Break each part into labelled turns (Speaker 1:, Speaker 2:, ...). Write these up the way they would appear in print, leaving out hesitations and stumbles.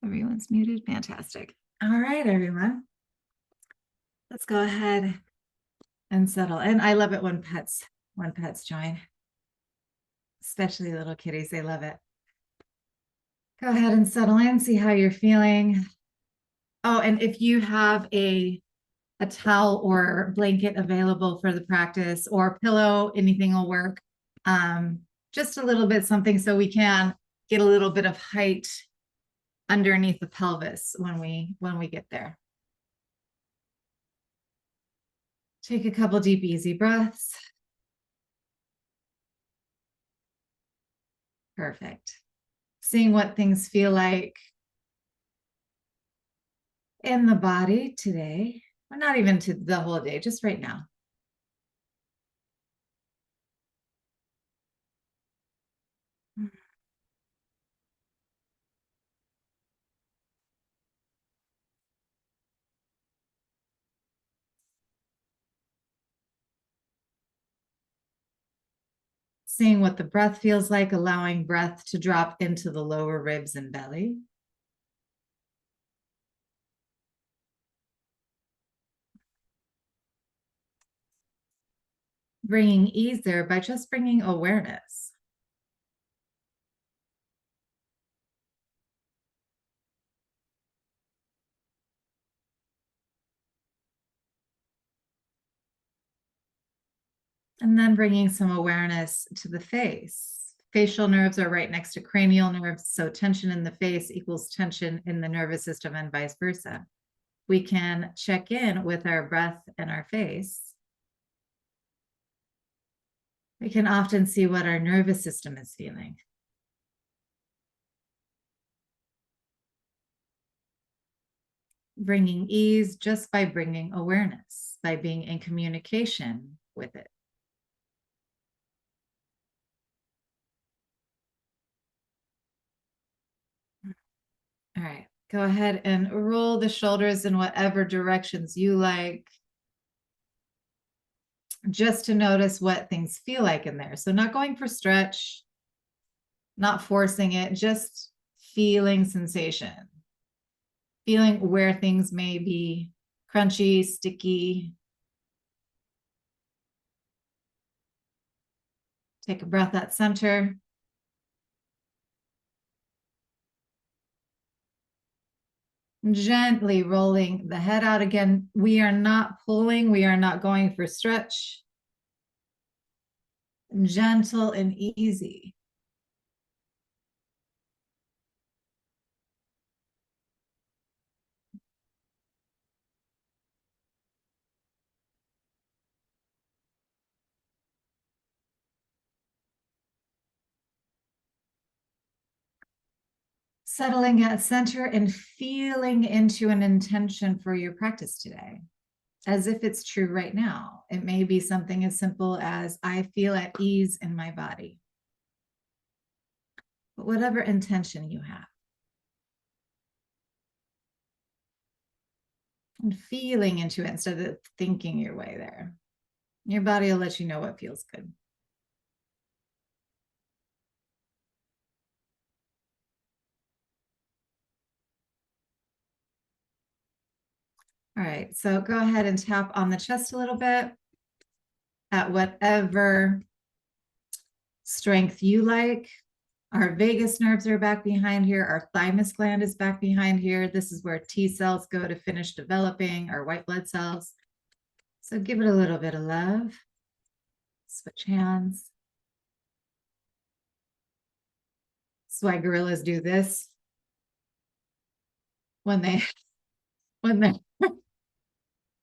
Speaker 1: Everyone's muted. Fantastic. All right, everyone. Let's go ahead and settle. And I love it when pets join, especially little kitties. They love it. Go ahead and settle in, see how you're feeling. Oh, and if you have a towel or blanket available for the practice or pillow, anything will work. Just a little bit something so we can get a little bit of height underneath the pelvis when we get there. Take a couple deep, easy breaths. Perfect. Seeing what things feel like in the body today, or not even to the whole day, just right now. Seeing what the breath feels like, allowing breath to drop into the lower ribs and belly. Bringing ease there by just bringing awareness. And then bringing some awareness to the face. Facial nerves are right next to cranial nerves, so tension in the face equals tension in the nervous system and vice versa. We can check in with our breath and our face. We can often see what our nervous system is feeling. Bringing ease just by bringing awareness, by being in communication with it. All right, go ahead and roll the shoulders in whatever directions you like, just to notice what things feel like in there. So not going for stretch, not forcing it, just feeling sensation, feeling where things may be crunchy, sticky. Take a breath at center. Gently rolling the head out again. We are not pulling. We are not going for stretch. Gentle and easy. Settling at center and feeling into an intention for your practice today, as if it's true right now. It may be something as simple as, I feel at ease in my body. But whatever intention you have. And feeling into it instead of thinking your way there. Your body will let you know what feels good. All right, so go ahead and tap on the chest a little bit at whatever strength you like. Our vagus nerves are back behind here. Our thymus gland is back behind here. This is where T cells go to finish developing, our white blood cells. So give it a little bit of love. Switch hands. That's why gorillas do this when they're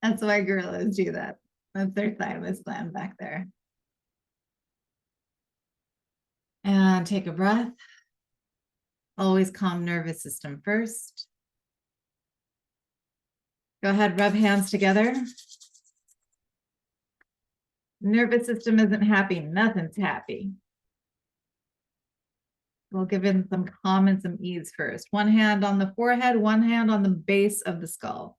Speaker 1: that's why gorillas do that. That's their thymus gland back there. And take a breath. Always calm nervous system first. Go ahead, rub hands together. Nervous system isn't happy, nothing's happy. We'll give in some calm and some ease first. One hand on the forehead, one hand on the base of the skull.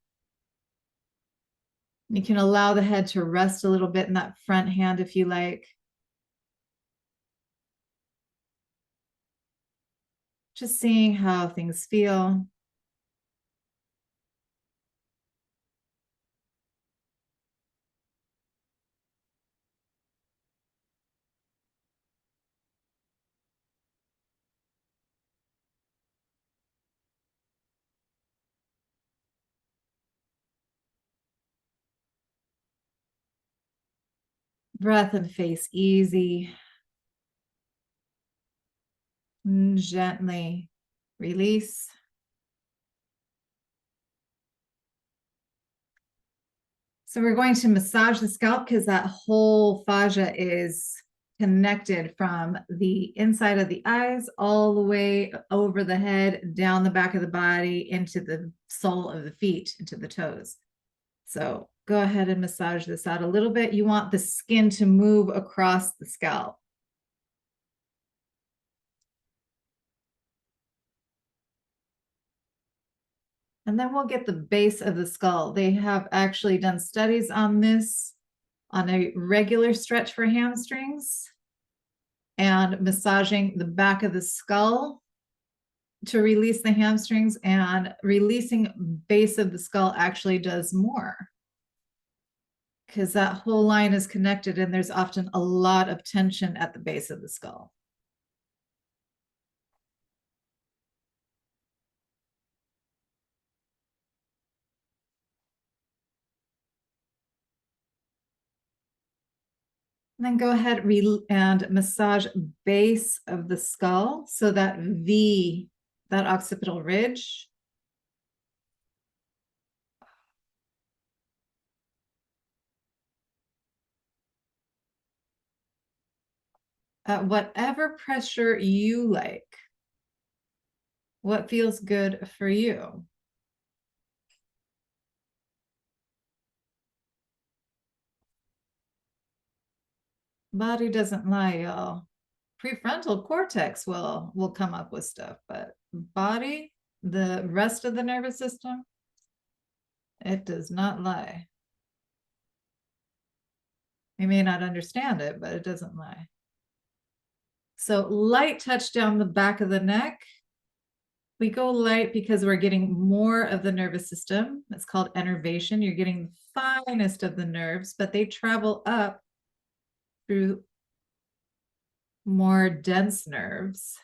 Speaker 1: You can allow the head to rest a little bit in that front hand if you like. Just seeing how things feel. Breath and face easy. And gently release. So we're going to massage the scalp because that whole fascia is connected from the inside of the eyes all the way over the head, down the back of the body, into the sole of the feet, into the toes. So go ahead and massage this out a little bit. You want the skin to move across the scalp. And then we'll get the base of the skull. They have actually done studies on this on a regular stretch for hamstrings and massaging the back of the skull to release the hamstrings, and releasing base of the skull actually does more because that whole line is connected and there's often a lot of tension at the base of the skull. And then go ahead and massage base of the skull. So that V, that occipital ridge. At whatever pressure you like. What feels good for you? Body doesn't lie, y'all. Prefrontal cortex will come up with stuff, but body, the rest of the nervous system, it does not lie. You may not understand it, but it doesn't lie. So light touch down the back of the neck. We go light because we're getting more of the nervous system. It's called innervation. You're getting the finest of the nerves, but they travel up through more dense nerves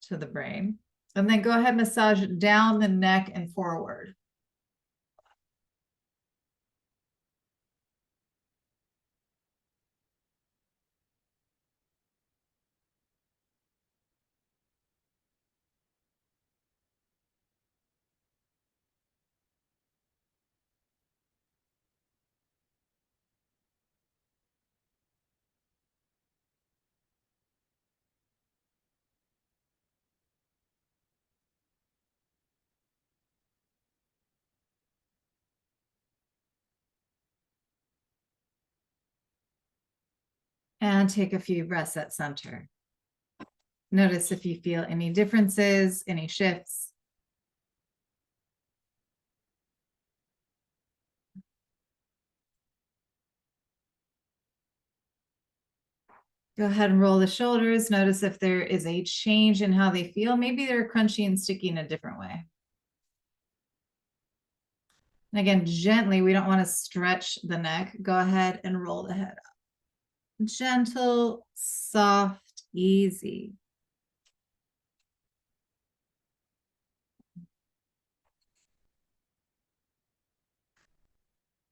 Speaker 1: to the brain. And then go ahead, massage down the neck and forward. And take a few breaths at center. Notice if you feel any differences, any shifts. Go ahead and roll the shoulders. Notice if there is a change in how they feel. Maybe they're crunchy and sticky in a different way. And again, gently, we don't want to stretch the neck. Go ahead and roll the head up. Gentle, soft, easy.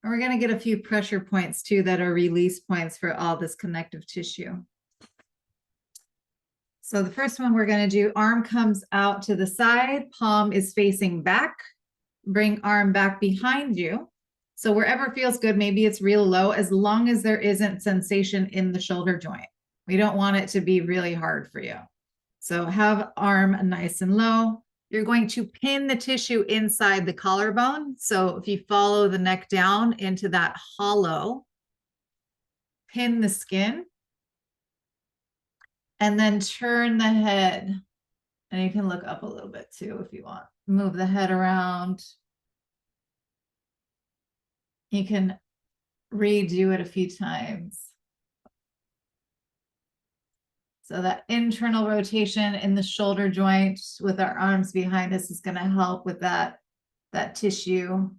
Speaker 1: And we're going to get a few pressure points too that are release points for all this connective tissue. So the first one we're going to do, arm comes out to the side, palm is facing back. Bring arm back behind you. So wherever feels good, maybe it's real low, as long as there isn't sensation in the shoulder joint. We don't want it to be really hard for you. So have arm nice and low. You're going to pin the tissue inside the collarbone. So if you follow the neck down into that hollow, pin the skin, and then turn the head. And you can look up a little bit too if you want. Move the head around. You can redo it a few times. So that internal rotation in the shoulder joint with our arms behind us is going to help with that tissue.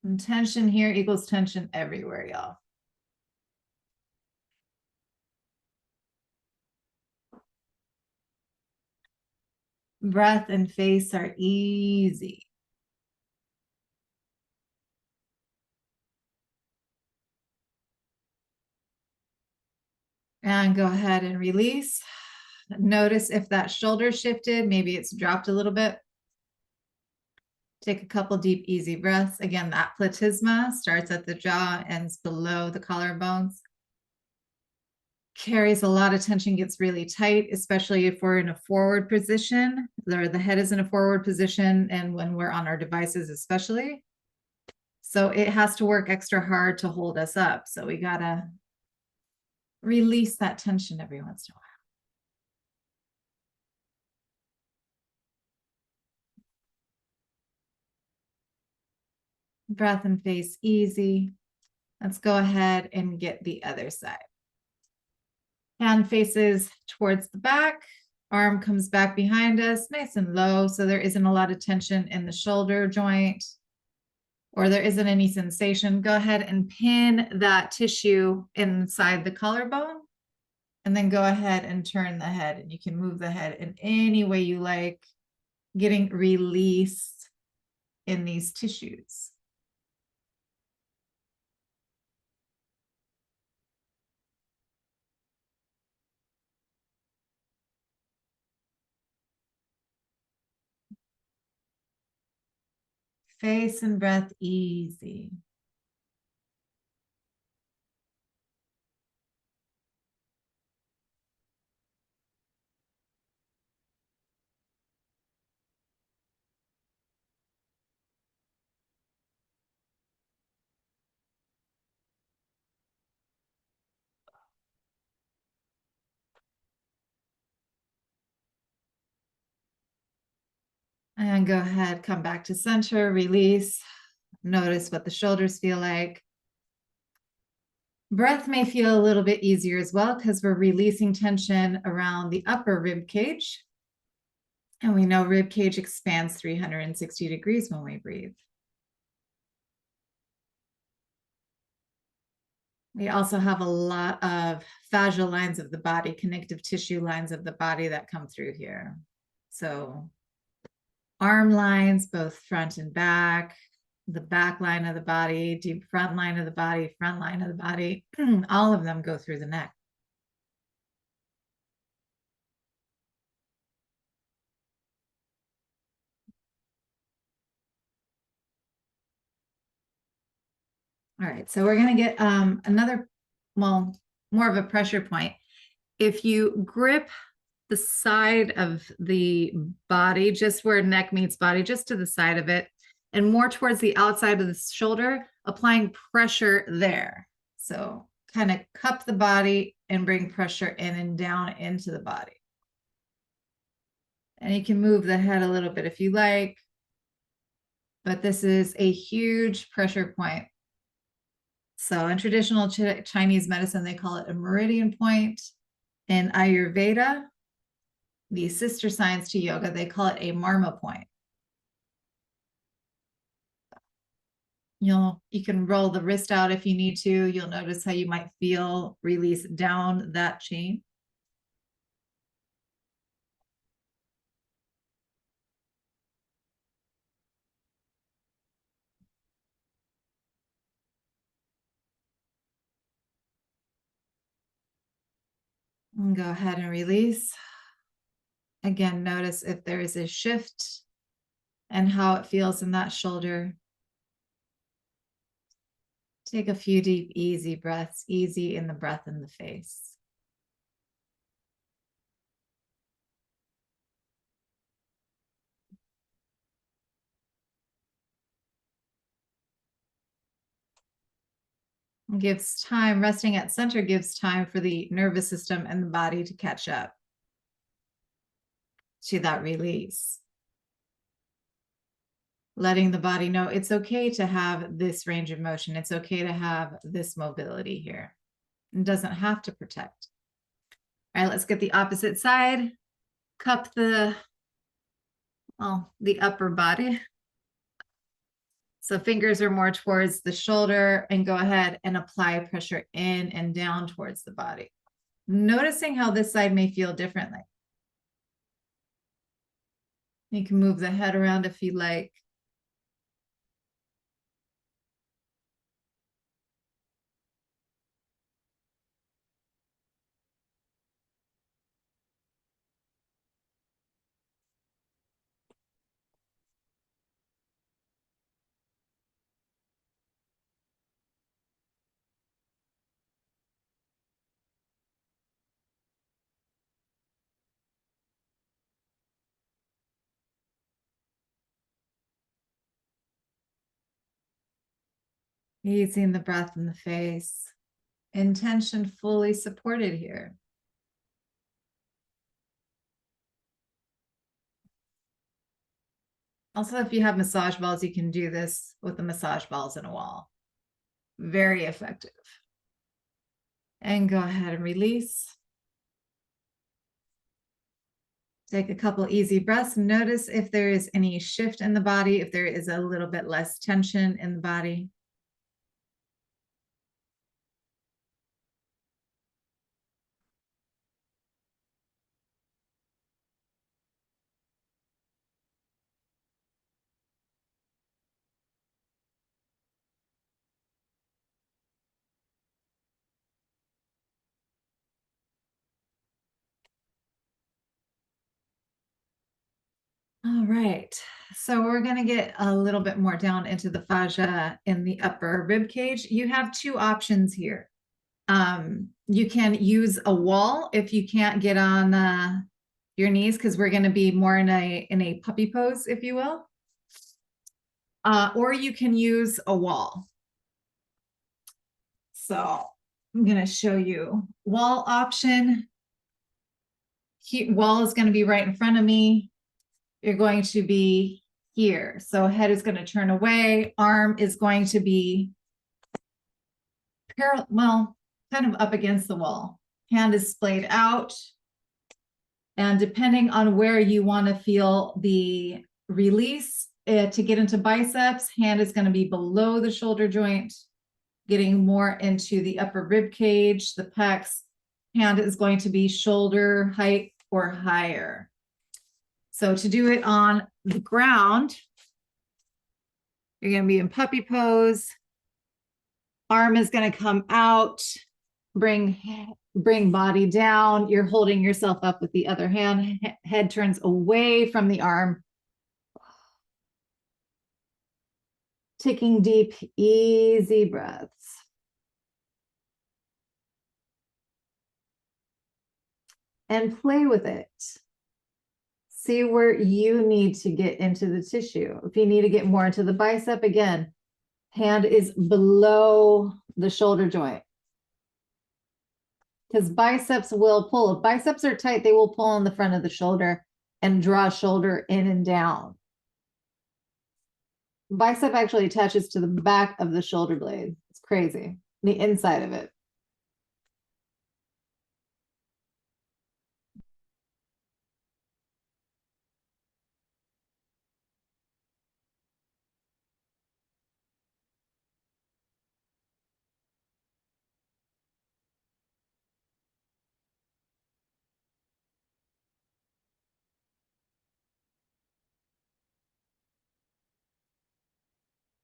Speaker 1: And tension here equals tension everywhere, y'all. Breath and face are easy. And go ahead and release. Notice if that shoulder shifted, maybe it's dropped a little bit. Take a couple deep, easy breaths. Again, that platysma starts at the jaw, ends below the collarbones. Carries a lot of tension, gets really tight, especially if we're in a forward position, or the head is in a forward position, and when we're on our devices, especially. So it has to work extra hard to hold us up. So we gotta release that tension every once in a while. Breath and face easy. Let's go ahead and get the other side. Hand faces towards the back. Arm comes back behind us, nice and low, so there isn't a lot of tension in the shoulder joint, or there isn't any sensation. Go ahead and pin that tissue inside the collarbone, and then go ahead and turn the head, and you can move the head in any way you like, getting release in these tissues. Face and breath easy. And go ahead, come back to center, release. Notice what the shoulders feel like. Breath may feel a little bit easier as well because we're releasing tension around the upper rib cage. And we know rib cage expands 360 degrees when we breathe. We also have a lot of fascial lines of the body, connective tissue lines of the body that come through here. So arm lines, both front and back, the back line of the body, deep front line of the body, front line of the body, all of them go through the neck. All right, so we're going to get another, well, more of a pressure point. If you grip the side of the body, just where neck meets body, just to the side of it, and more towards the outside of the shoulder, applying pressure there. So kind of cup the body and bring pressure in and down into the body. And you can move the head a little bit if you like, but this is a huge pressure point. So in traditional Chinese medicine, they call it a meridian point. In Ayurveda, the sister science to yoga, they call it a marma point. You can roll the wrist out if you need to. You'll notice how you might feel release down that chain. And go ahead and release. Again, notice if there is a shift and how it feels in that shoulder. Take a few deep, easy breaths, easy in the breath in the face. Gives time, resting at center gives time for the nervous system and the body to catch up to that release. Letting the body know it's okay to have this range of motion. It's okay to have this mobility here. It doesn't have to protect. All right, let's get the opposite side. Cup the upper body. So fingers are more towards the shoulder, and go ahead and apply pressure in and down towards the body. Noticing how this side may feel differently. You can move the head around if you like. Easing the breath in the face. Intention fully supported here. Also, if you have massage balls, you can do this with the massage balls in a wall. Very effective. And go ahead and release. Take a couple easy breaths. Notice if there is any shift in the body, if there is a little bit less tension in the body. All right, so we're going to get a little bit more down into the fascia in the upper rib cage. You have two options here. You can use a wall if you can't get on your knees, because we're going to be more in a puppy pose, if you will. Or you can use a wall. So I'm going to show you wall option. Wall is going to be right in front of me. You're going to be here. So head is going to turn away. Arm is going to be parallel, well, kind of up against the wall. Hand is splayed out. And depending on where you want to feel the release to get into biceps, hand is going to be below the shoulder joint, getting more into the upper rib cage, the pecs. Hand is going to be shoulder height or higher. So to do it on the ground, you're going to be in puppy pose. Arm is going to come out, bring body down. You're holding yourself up with the other hand. Head turns away from the arm. Taking deep, easy breaths. And play with it. See where you need to get into the tissue. If you need to get more into the bicep, again, hand is below the shoulder joint. Because biceps will pull. If biceps are tight, they will pull on the front of the shoulder and draw shoulder in and down. Bicep actually attaches to the back of the shoulder blade. It's crazy. The inside of it.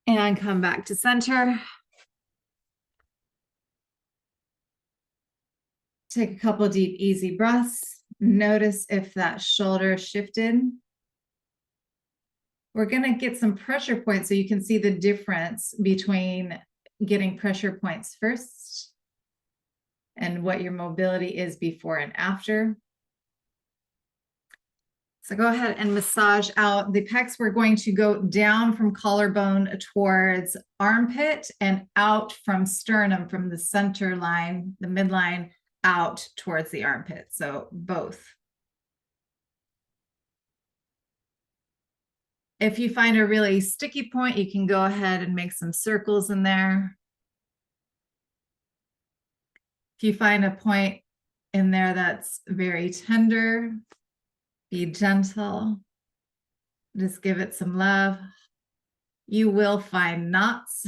Speaker 1: And come back to center. Take a couple deep, easy breaths. Notice if that shoulder shifted. We're going to get some pressure points so you can see the difference between getting pressure points first and what your mobility is before and after. So go ahead and massage out the pecs. We're going to go down from collarbone towards armpit and out from sternum, from the center line, the midline, out towards the armpit. So both. If you find a really sticky point, you can go ahead and make some circles in there. If you find a point in there that's very tender, be gentle. Just give it some love. You will find knots.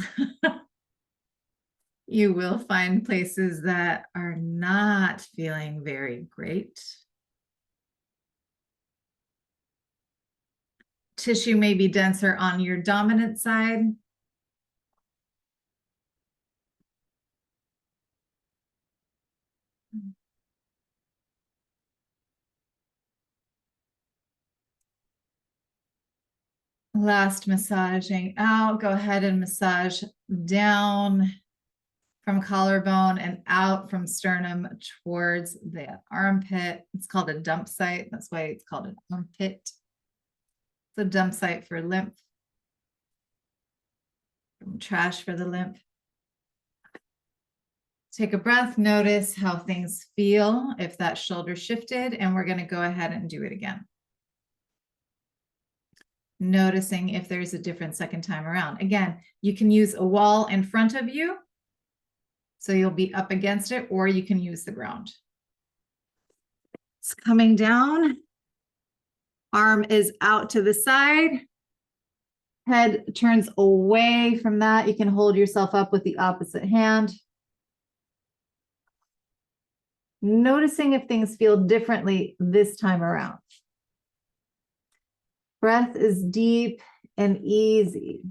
Speaker 1: You will find places that are not feeling very great. tissue may be denser on your dominant side. Last massaging out, go ahead and massage down from collarbone and out from sternum towards the armpit. It's called a dump site. That's why it's called an armpit. It's a dump site for lymph. Trash for the lymph. Take a breath, notice how things feel, if that shoulder shifted, and we're going to go ahead and do it again. Noticing if there's a different second time around. Again, you can use a wall in front of you, so you'll be up against it, or you can use the ground. It's coming down. Arm is out to the side. Head turns away from that. You can hold yourself up with the opposite hand. Noticing if things feel differently this time around. Breath is deep and easy.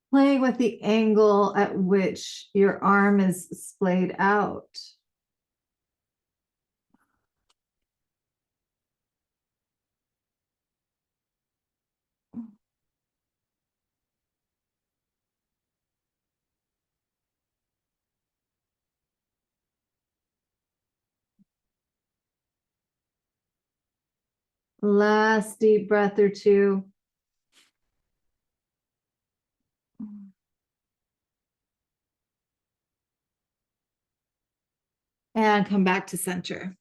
Speaker 1: Playing with the angle at which your arm is splayed out. Last deep breath or two. And come back to center.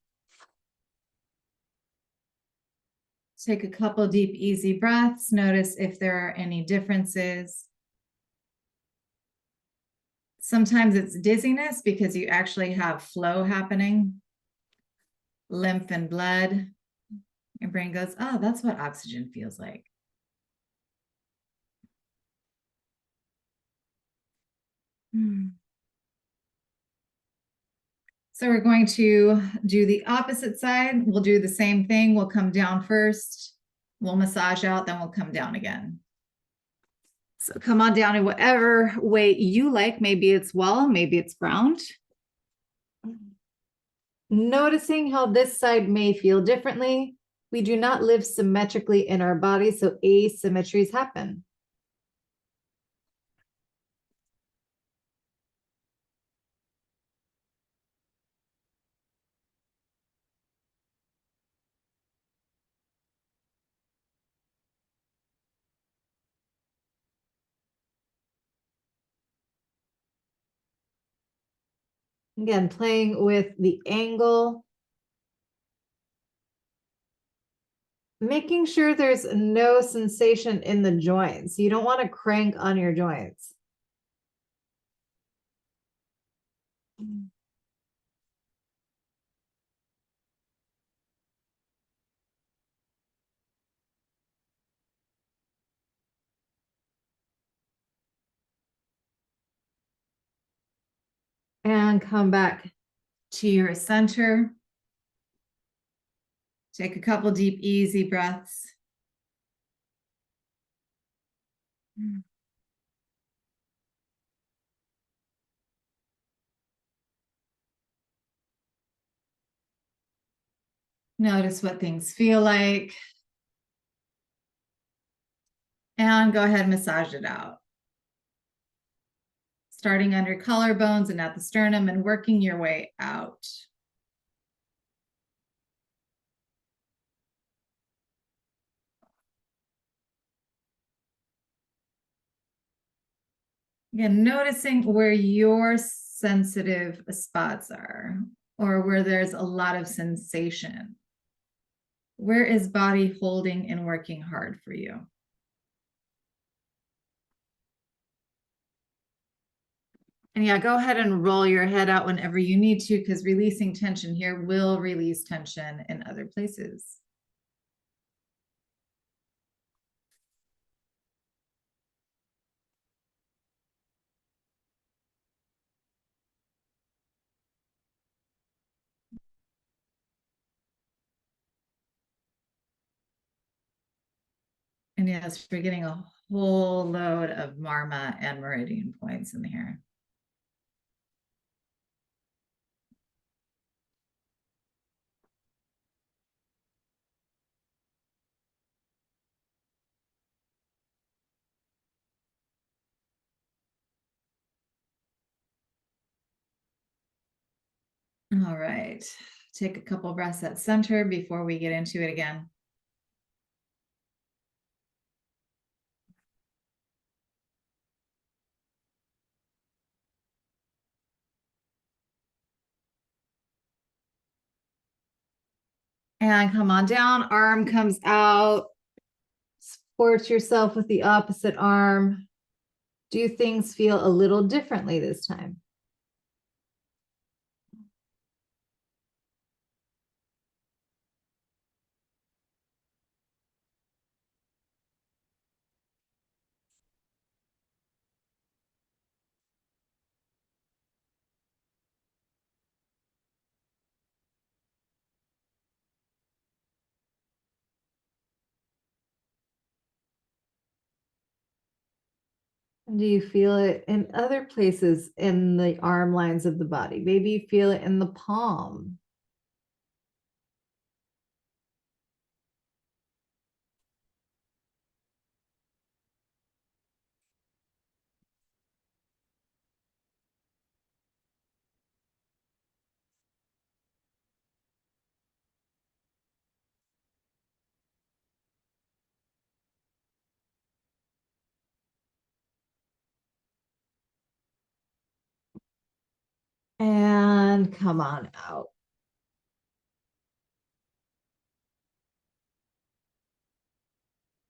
Speaker 1: Take a couple deep, easy breaths. Notice if there are any differences. Sometimes it's dizziness because you actually have flow happening, lymph and blood. Your brain goes, oh, that's what oxygen feels like. So we're going to do the opposite side. We'll do the same thing. We'll come down first. We'll massage out, then we'll come down again. So come on down in whatever way you like. Maybe it's wall, maybe it's ground. Noticing how this side may feel differently. We do not live symmetrically in our body, so asymmetries happen. Again, playing with the angle. Making sure there's no sensation in the joints. You don't want to crank on your joints. And come back to your center. Take a couple deep, easy breaths. Notice what things feel like. And go ahead and massage it out. Starting under collarbones and at the sternum and working your way out. Again, noticing where your sensitive spots are or where there's a lot of sensation. Where is body holding and working hard for you? And yeah, go ahead and roll your head out whenever you need to, because releasing tension here will release tension in other places. And yes, we're getting a whole load of Marma and Meridian points in here. All right, take a couple breaths at center before we get into it again. And come on down, arm comes out. Support yourself with the opposite arm. Do things feel a little differently this time? Do you feel it in other places in the arm lines of the body? Maybe you feel it in the palm. And come on out.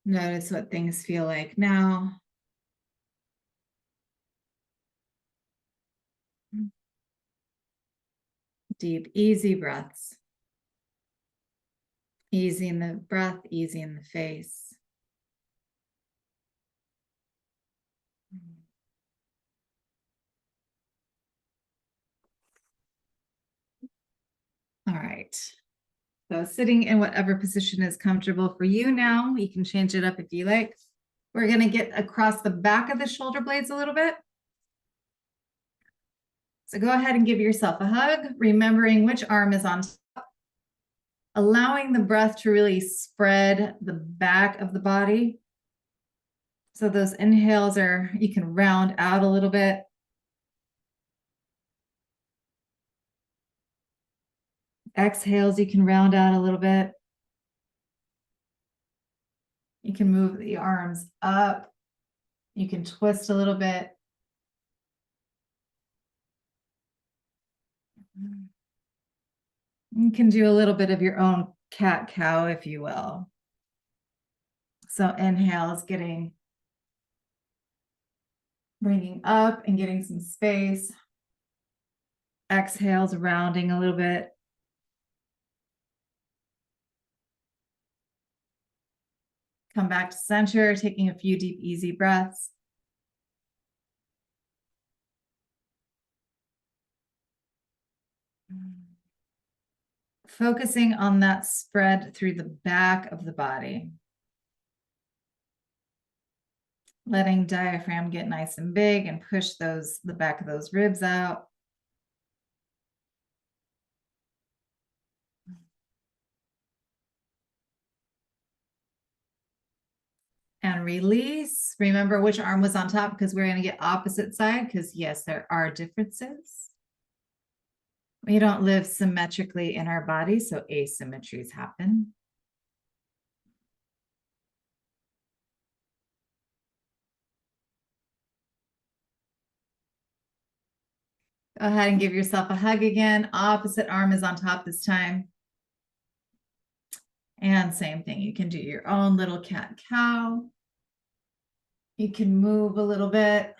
Speaker 1: Notice what things feel like now. Deep, easy breaths. Easy in the breath, easy in the face. All right. So sitting in whatever position is comfortable for you now. You can change it up if you like. We're going to get across the back of the shoulder blades a little bit. So go ahead and give yourself a hug, remembering which arm is on top, allowing the breath to really spread the back of the body. So those inhales are, you can round out a little bit. Exhales, you can round out a little bit. You can move the arms up. You can twist a little bit. You can do a little bit of your own cat-cow, if you will. So inhales, bringing up and getting some space. Exhales, rounding a little bit. Come back to center, taking a few deep, easy breaths. Focusing on that spread through the back of the body. Letting diaphragm get nice and big and push the back of those ribs out. And release. Remember which arm was on top because we're going to get opposite side because yes, there are differences. We don't live symmetrically in our body, so asymmetries happen. Go ahead and give yourself a hug again. Opposite arm is on top this time. And same thing, you can do your own little cat-cow. You can move a little bit.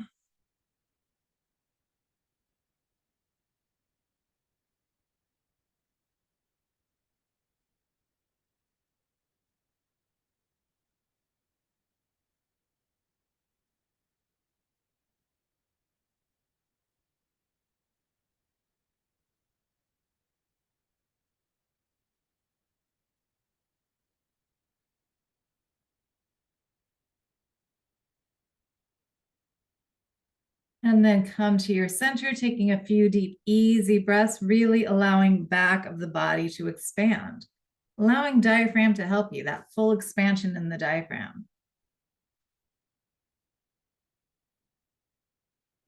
Speaker 1: And then come to your center, taking a few deep, easy breaths, really allowing back of the body to expand, allowing diaphragm to help you, that full expansion in the diaphragm.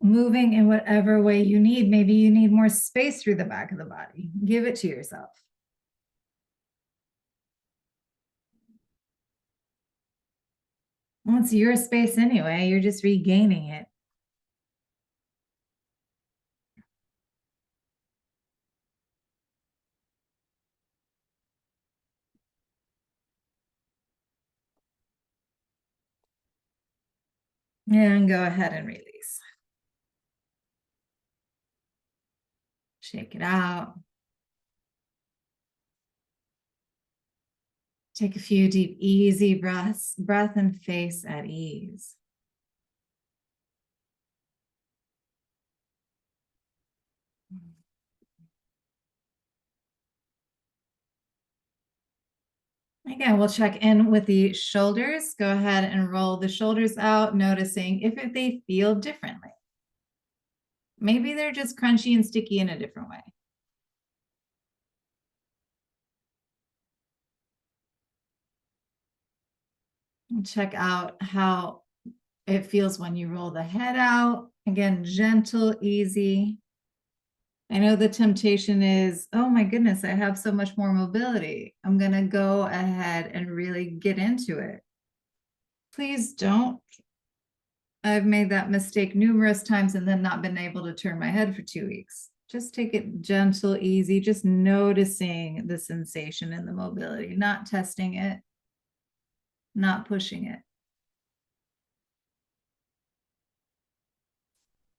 Speaker 1: Moving in whatever way you need. Maybe you need more space through the back of the body. Give it to yourself. Well, it's your space anyway. You're just regaining it. And go ahead and release. Shake it out. Take a few deep, easy breaths, breath and face at ease. Again, we'll check in with the shoulders. Go ahead and roll the shoulders out, noticing if they feel differently. Maybe they're just crunchy and sticky in a different way. And check out how it feels when you roll the head out. Again, gentle, easy. I know the temptation is, oh my goodness, I have so much more mobility. I'm going to go ahead and really get into it. Please don't. I've made that mistake numerous times and then not been able to turn my head for 2 weeks. Just take it gentle, easy, just noticing the sensation and the mobility, not testing it, not pushing it.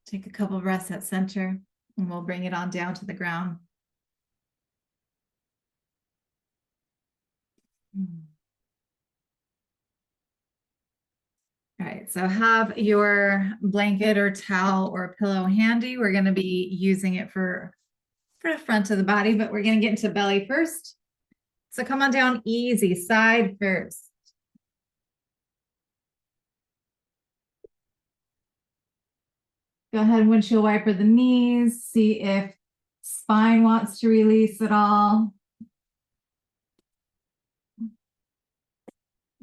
Speaker 1: Take a couple breaths at center and we'll bring it on down to the ground. All right, so have your blanket or towel or pillow handy. We're going to be using it for the front of the body, but we're going to get into belly first. So come on down easy, side first. Go ahead and windshield wiper the knees. See if spine wants to release at all.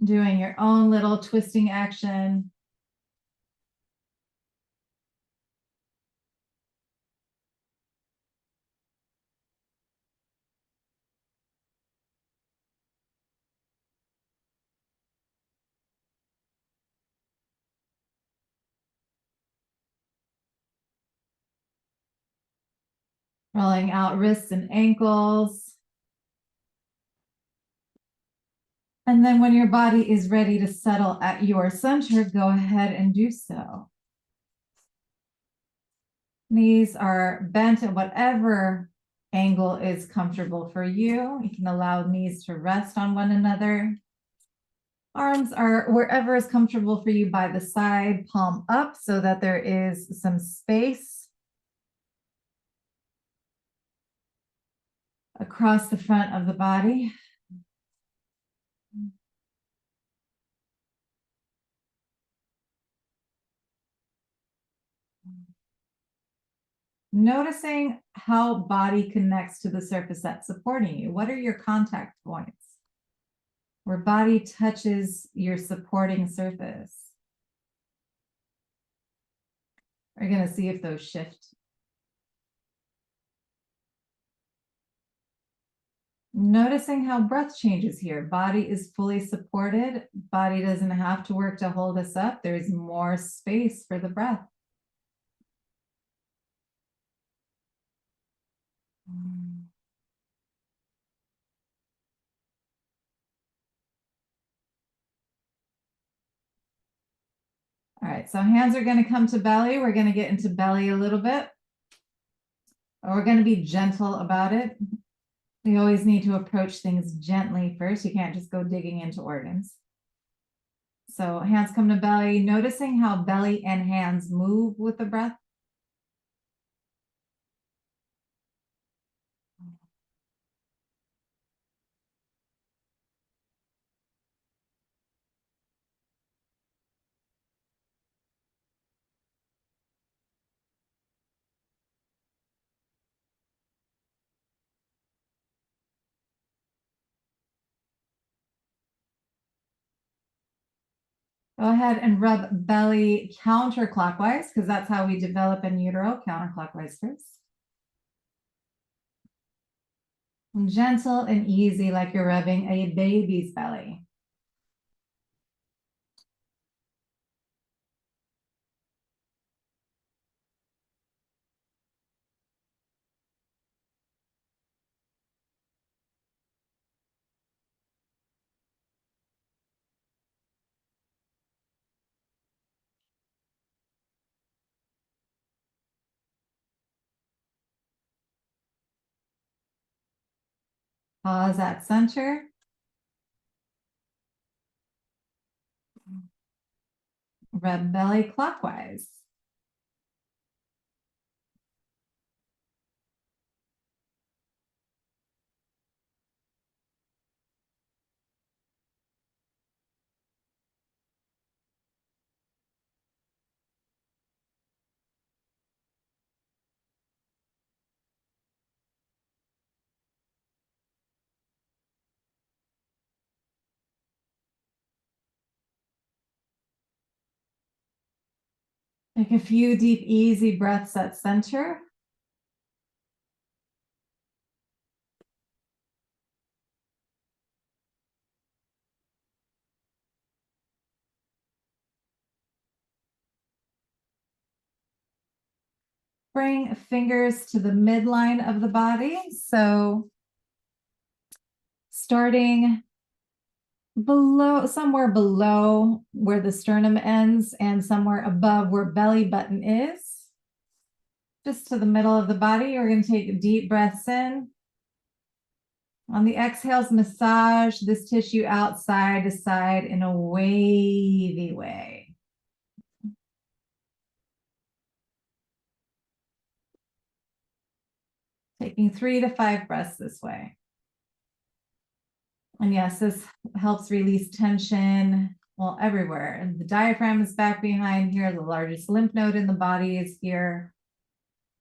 Speaker 1: Doing your own little twisting action. Rolling out wrists and ankles. And then when your body is ready to settle at your center, go ahead and do so. Knees are bent at whatever angle is comfortable for you. You can allow knees to rest on one another. Arms are wherever is comfortable for you by the side, palm up so that there is some space across the front of the body. Noticing how body connects to the surface that's supporting you. What are your contact points? Where body touches your supporting surface. We're going to see if those shift. Noticing how breath changes here. Body is fully supported. Body doesn't have to work to hold us up. There's more space for the breath. All right, so hands are going to come to belly. We're going to get into belly a little bit. We're going to be gentle about it. We always need to approach things gently first. You can't just go digging into organs. So hands come to belly, noticing how belly and hands move with the breath. Go ahead and rub belly counterclockwise because that's how we develop in utero, counterclockwise first. And gentle and easy like you're rubbing a baby's belly. Pause at center. Rub belly clockwise. Take a few deep, easy breaths at center. Bring fingers to the midline of the body. So starting below, somewhere below where the sternum ends and somewhere above where belly button is. Just to the middle of the body, you're going to take deep breaths in. On the exhales, massage this tissue out side to side in a wavy way. Taking 3 to 5 breaths this way. And yes, this helps release tension, well, everywhere. And the diaphragm is back behind here. The largest lymph node in the body is here.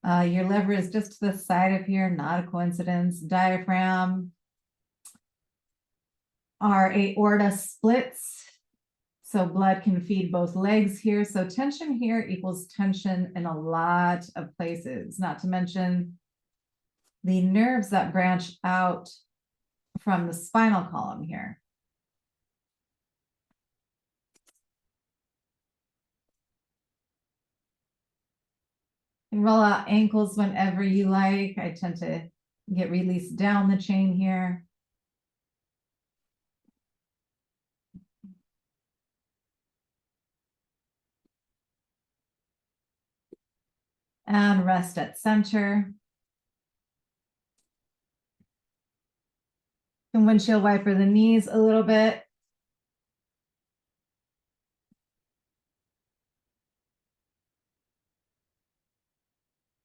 Speaker 1: Your liver is just to the side of here, not a coincidence. Diaphragm. Our aorta splits, so blood can feed both legs here. So tension here equals tension in a lot of places, not to mention the nerves that branch out from the spinal column here. And roll out ankles whenever you like. I tend to get released down the chain here. And rest at center. And windshield wiper the knees a little bit.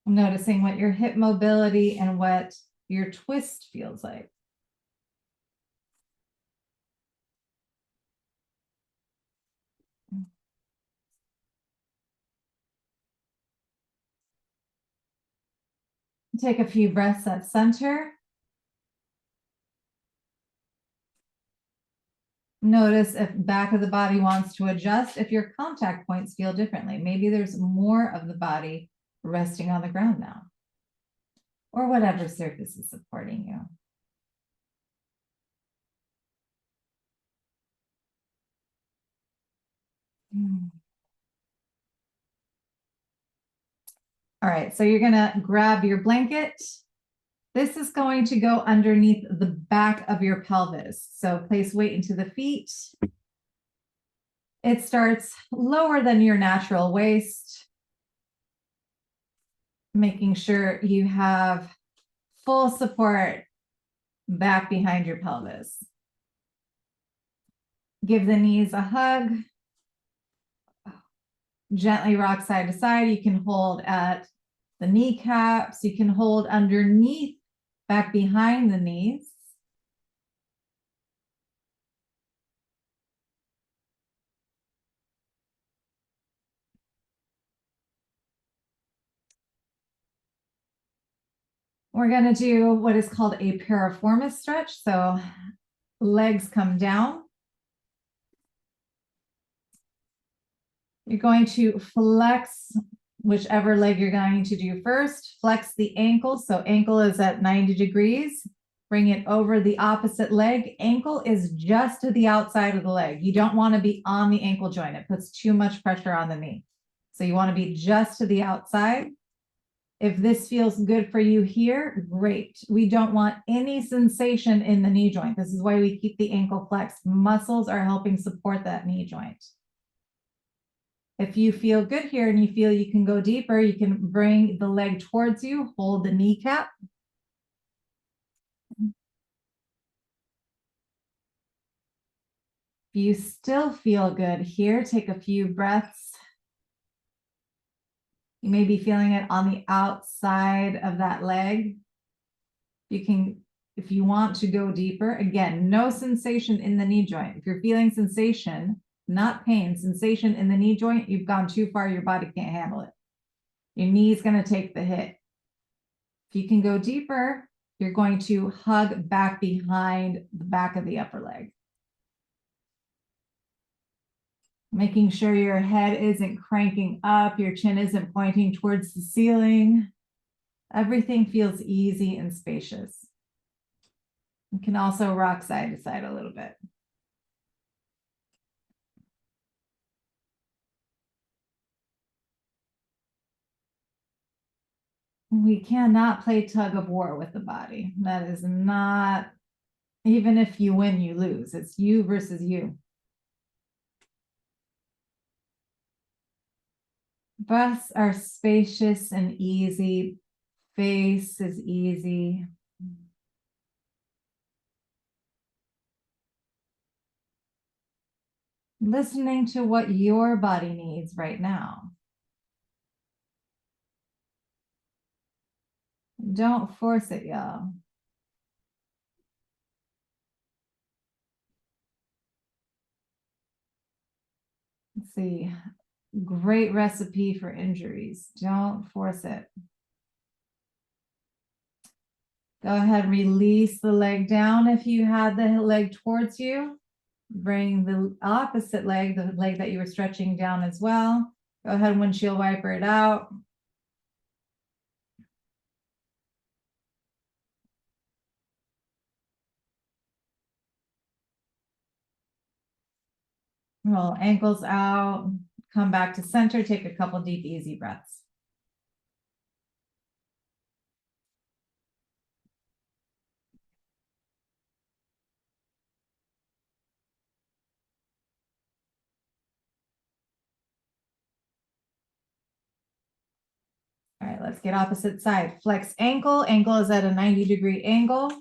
Speaker 1: Noticing what your hip mobility and what your twist feels like. Take a few breaths at center. Notice if back of the body wants to adjust, if your contact points feel differently. Maybe there's more of the body resting on the ground now, or whatever surface is supporting you. All right, so you're gonna grab your blanket. This is going to go underneath the back of your pelvis. So place weight into the feet. It starts lower than your natural waist, making sure you have full support back behind your pelvis. Give the knees a hug. Gently rock side to side. You can hold at the kneecaps. You can hold underneath, back behind the knees. We're going to do what is called a piriformis stretch. So legs come down. You're going to flex whichever leg you're going to do first. Flex the ankle. So ankle is at 90 degrees. Bring it over the opposite leg. Ankle is just to the outside of the leg. You don't want to be on the ankle joint. It puts too much pressure on the knee. So you want to be just to the outside. If this feels good for you here, great. We don't want any sensation in the knee joint. This is why we keep the ankle flexed. Muscles are helping support that knee joint. If you feel good here and you feel you can go deeper, you can bring the leg towards you, hold the kneecap. If you still feel good here, take a few breaths. You may be feeling it on the outside of that leg. You can, if you want to go deeper, again, no sensation in the knee joint. If you're feeling sensation, not pain, sensation in the knee joint, you've gone too far, your body can't handle it. Your knee is going to take the hit. If you can go deeper, you're going to hug back behind the back of the upper leg. Making sure your head isn't cranking up, your chin isn't pointing towards the ceiling. Everything feels easy and spacious. You can also rock side to side a little bit. We cannot play tug of war with the body. That is not, even if you win, you lose. It's you versus you. Breaths are spacious and easy. Face is easy. Listening to what your body needs right now. Don't force it, y'all. Let's see. Great recipe for injuries. Don't force it. Go ahead, release the leg down if you had the leg towards you. Bring the opposite leg, the leg that you were stretching down as well. Go ahead, windshield wiper it out. Roll ankles out. Come back to center. Take a couple deep, easy breaths. All right, let's get opposite side. Flex ankle. Ankle is at a 90-degree angle.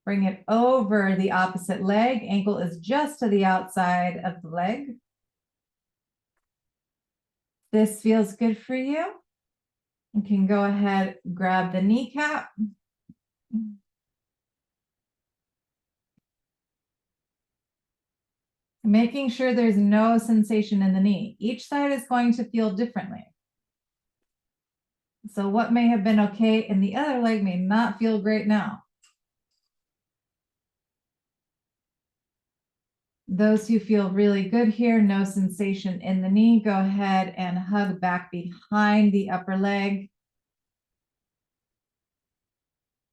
Speaker 1: Bring it over the opposite leg. Ankle is just to the outside of the leg. This feels good for you. You can go ahead, grab the kneecap. Making sure there's no sensation in the knee. Each side is going to feel differently. So what may have been okay in the other leg may not feel great now. Those who feel really good here, no sensation in the knee, go ahead and hug back behind the upper leg.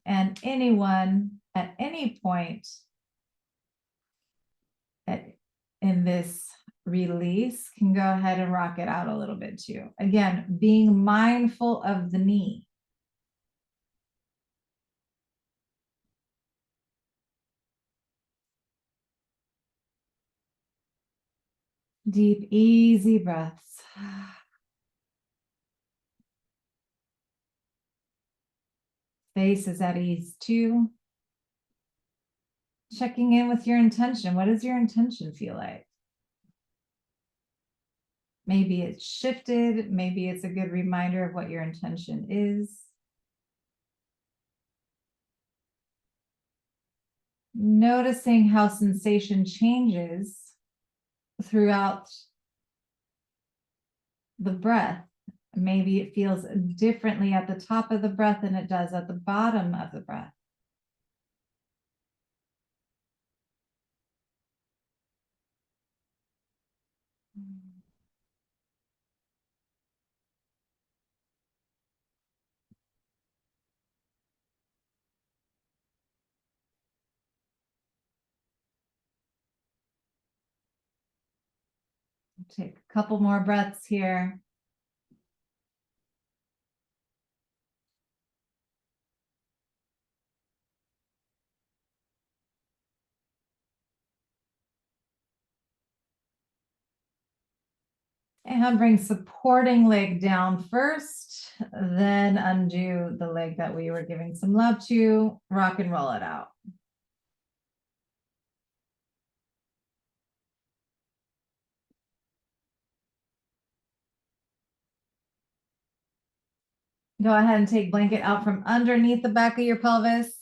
Speaker 1: And anyone at any point in this release can go ahead and rock it out a little bit too. Again, being mindful of the knee. Deep, easy breaths. Face is at ease too. Checking in with your intention. What does your intention feel like? Maybe it's shifted. Maybe it's a good reminder of what your intention is. Noticing how sensation changes throughout the breath. Maybe it feels differently at the top of the breath than it does at the bottom of the breath. Take a couple more breaths here. And bring supporting leg down first, then undo the leg that we were giving some love to, rock and roll it out. Go ahead and take blanket out from underneath the back of your pelvis.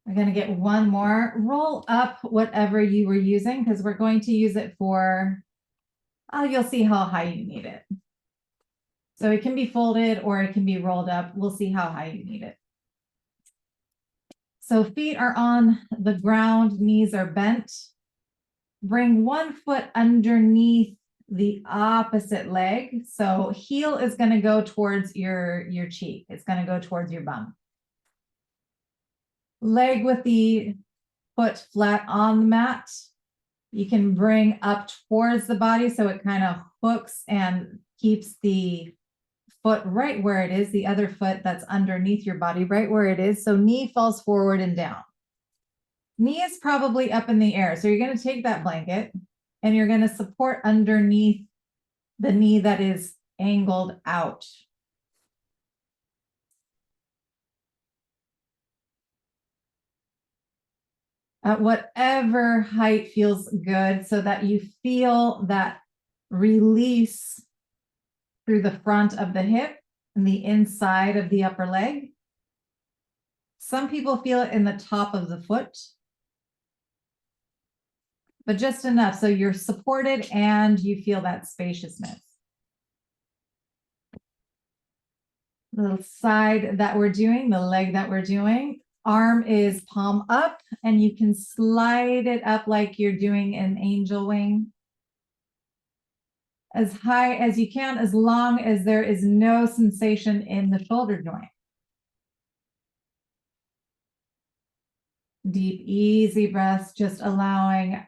Speaker 1: We're going to get one more. Roll up whatever you were using because we're going to use it for, oh, you'll see how high you need it. So it can be folded or it can be rolled up. We'll see how high you need it. So feet are on the ground, knees are bent. Bring one foot underneath the opposite leg. So heel is going to go towards your cheek. It's going to go towards your bum. Leg with the foot flat on the mat. You can bring up towards the body so it kind of hooks and keeps the foot right where it is, the other foot that's underneath your body right where it is. So knee falls forward and down. Knee is probably up in the air. So you're going to take that blanket and you're going to support underneath the knee that is angled out. At whatever height feels good so that you feel that release through the front of the hip and the inside of the upper leg. Some people feel it in the top of the foot, but just enough so you're supported and you feel that spaciousness. The side that we're doing, the leg that we're doing, arm is palm up and you can slide it up like you're doing an angel wing. As high as you can, as long as there is no sensation in the shoulder joint. Deep, easy breaths, just allowing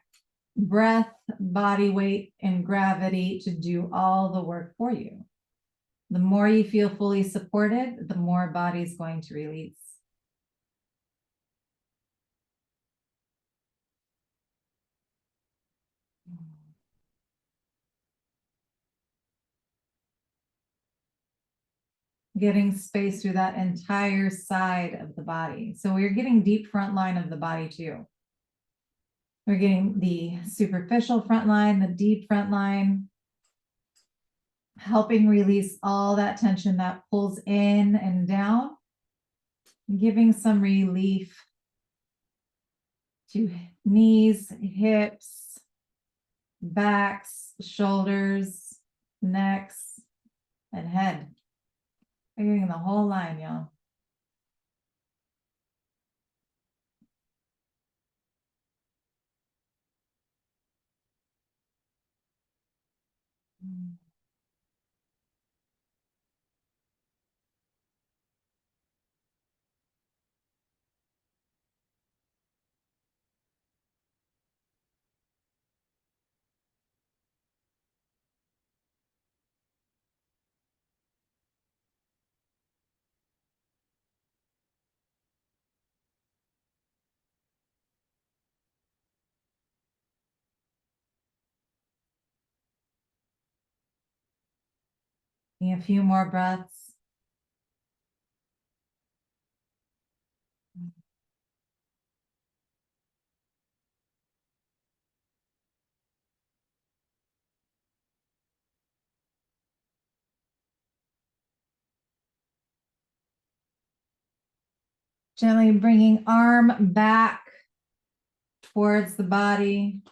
Speaker 1: breath, body weight, and gravity to do all the work for you. The more you feel fully supported, the more body's going to release. Getting space through that entire side of the body. So we're getting deep front line of the body too. We're getting the superficial front line, the deep front line, helping release all that tension that pulls in and down, giving some relief to knees, hips, backs, shoulders, necks, and head. We're getting the whole line, y'all. A few more breaths. Gently bringing arm back towards the body.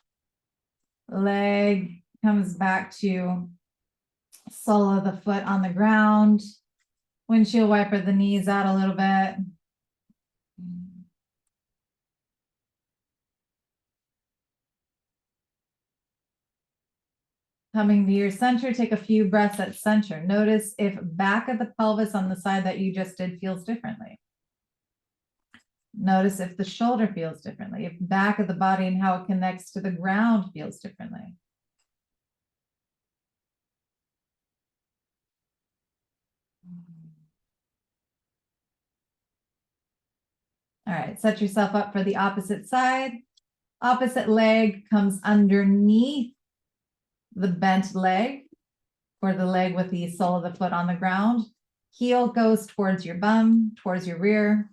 Speaker 1: Leg comes back to sole of the foot on the ground. Windshield wiper the knees out a little bit. Coming to your center, take a few breaths at center. Notice if back of the pelvis on the side that you just did feels differently. Notice if the shoulder feels differently, if back of the body and how it connects to the ground feels differently. All right, set yourself up for the opposite side. Opposite leg comes underneath the bent leg, or the leg with the sole of the foot on the ground. Heel goes towards your bum, towards your rear.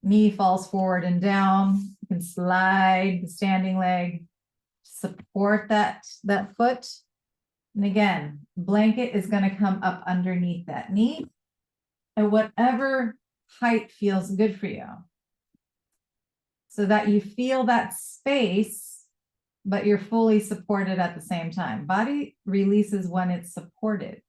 Speaker 1: Knee falls forward and down. You can slide the standing leg, support that foot. And again, blanket is going to come up underneath that knee at whatever height feels good for you, so that you feel that space, but you're fully supported at the same time. Body releases when it's supported.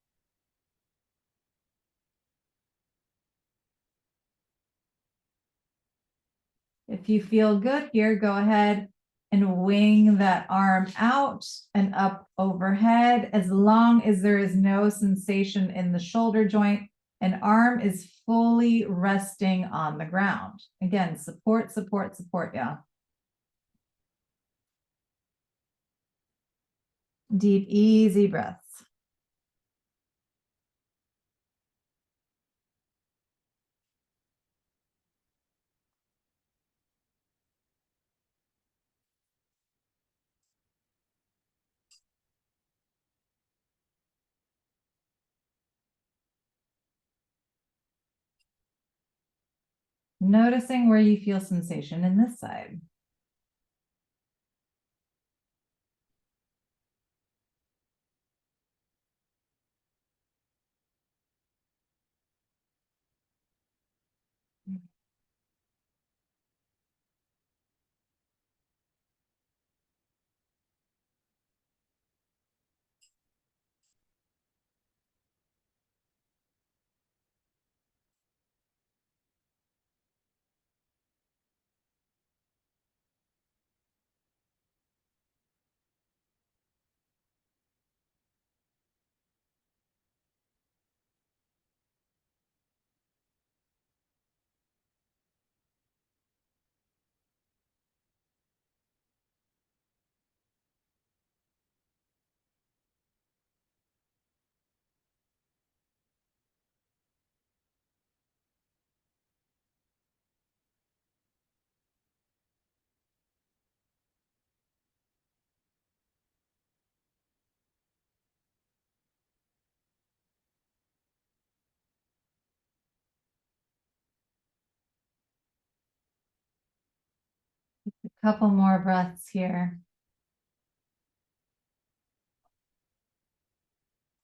Speaker 1: If you feel good here, go ahead and wing that arm out and up overhead. As long as there is no sensation in the shoulder joint, an arm is fully resting on the ground. Again, support, support, support, yeah. Deep, easy breaths. Noticing where you feel sensation in this side. A couple more breaths here.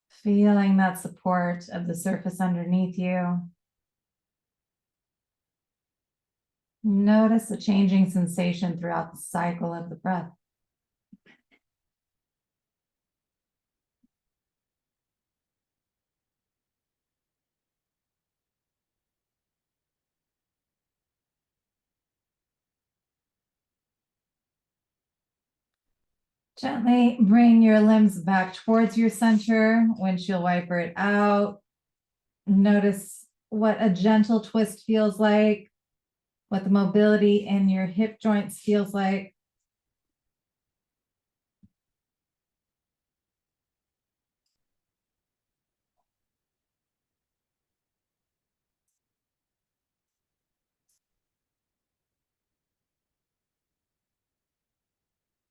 Speaker 1: Feeling that support of the surface underneath you. Notice the changing sensation throughout the cycle of the breath. Gently bring your limbs back towards your center. Windshield wiper it out. Notice what a gentle twist feels like, what the mobility in your hip joints feels like.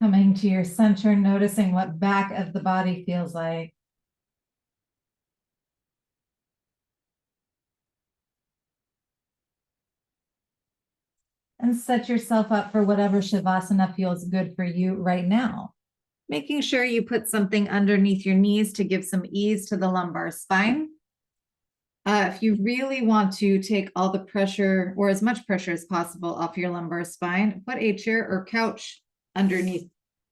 Speaker 1: Coming to your center, noticing what back of the body feels like. And set yourself up for whatever Shavasana feels good for you right now. Making sure you put something underneath your knees to give some ease to the lumbar spine. If you really want to take all the pressure, or as much pressure as possible, off your lumbar spine, put a chair or couch underneath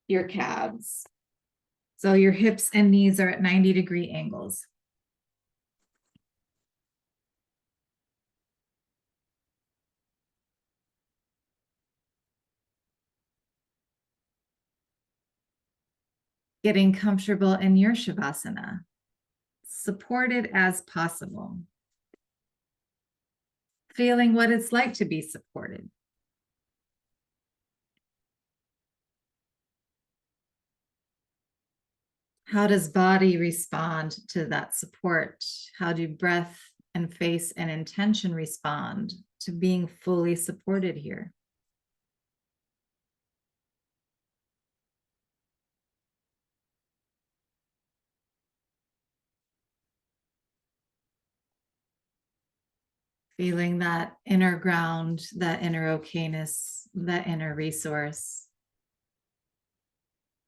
Speaker 1: your calves. So your hips and knees are at 90-degree angles. Getting comfortable in your Shavasana, supported as possible. Feeling what it's like to be supported. How does body respond to that support? How do breath and face and intention respond to being fully supported here. Feeling that inner ground, that inner okayness, that inner resource,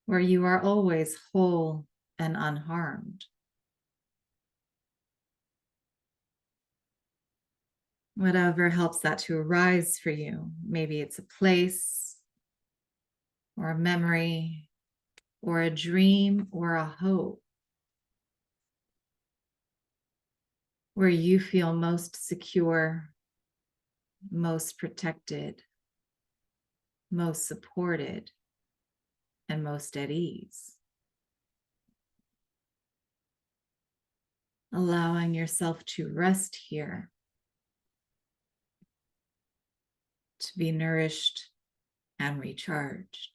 Speaker 1: where you are always whole and unharmed. Whatever helps that to arise for you. Maybe it's a place or a memory or a dream or a hope where you feel most secure, most protected, most supported, and most at ease. Allowing yourself to rest here, to be nourished and recharged.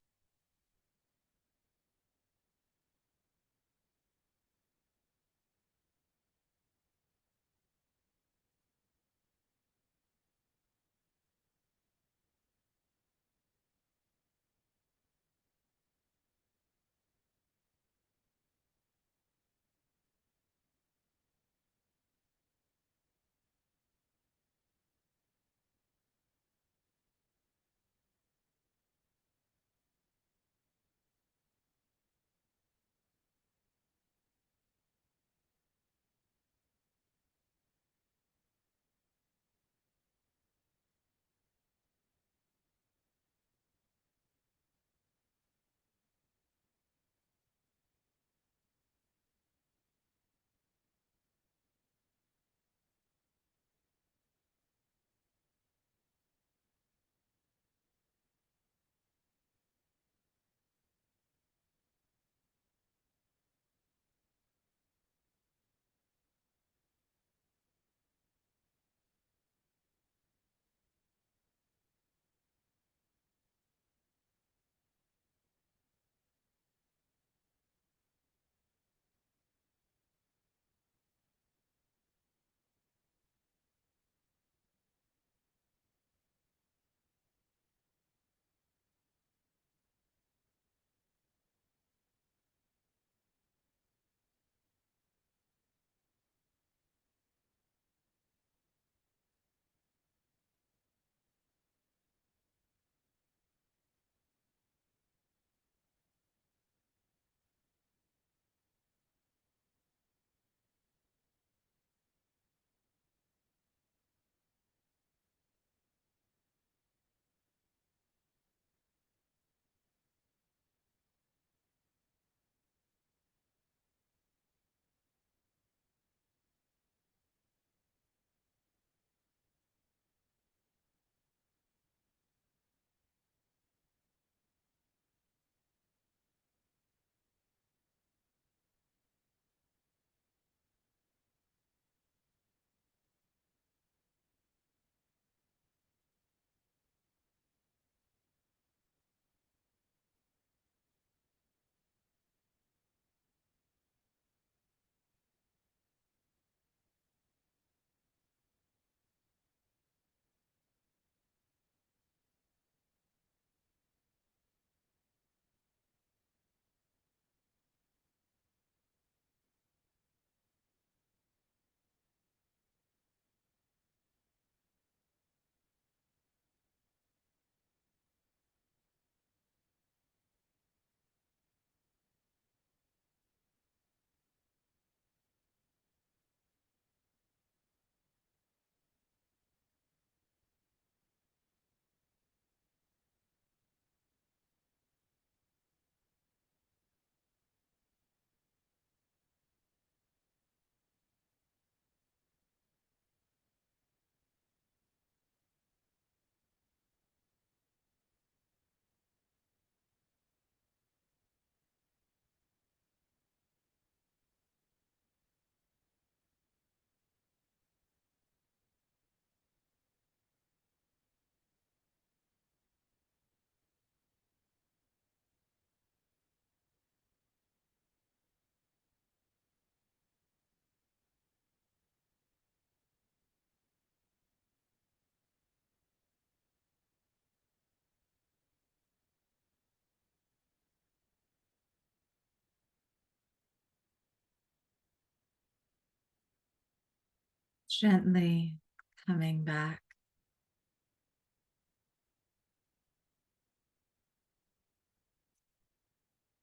Speaker 1: Gently coming back.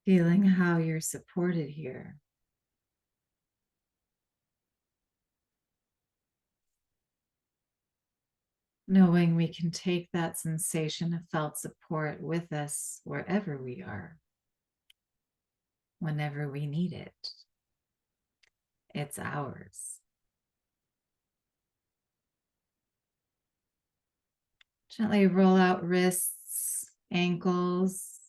Speaker 1: Feeling how you're supported here. Knowing we can take that sensation of felt support with us wherever we are, whenever we need it. It's ours. Gently roll out wrists, ankles.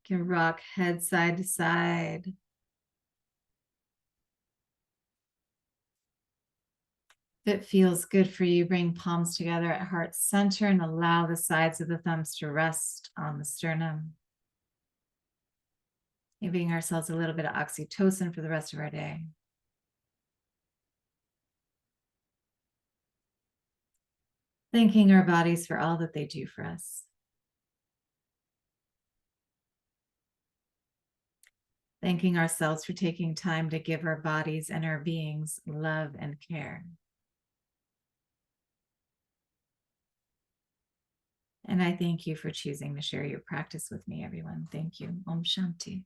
Speaker 1: You can rock head side to side. If it feels good for you, bring palms together at heart center and allow the sides of the thumbs to rest on the sternum. Giving ourselves a little bit of oxytocin for the rest of our day. Thanking our bodies for all that they do for us. Thanking ourselves for taking time to give our bodies and our beings love and care. And I thank you for choosing to share your practice with me, everyone. Thank you. Om Shanti.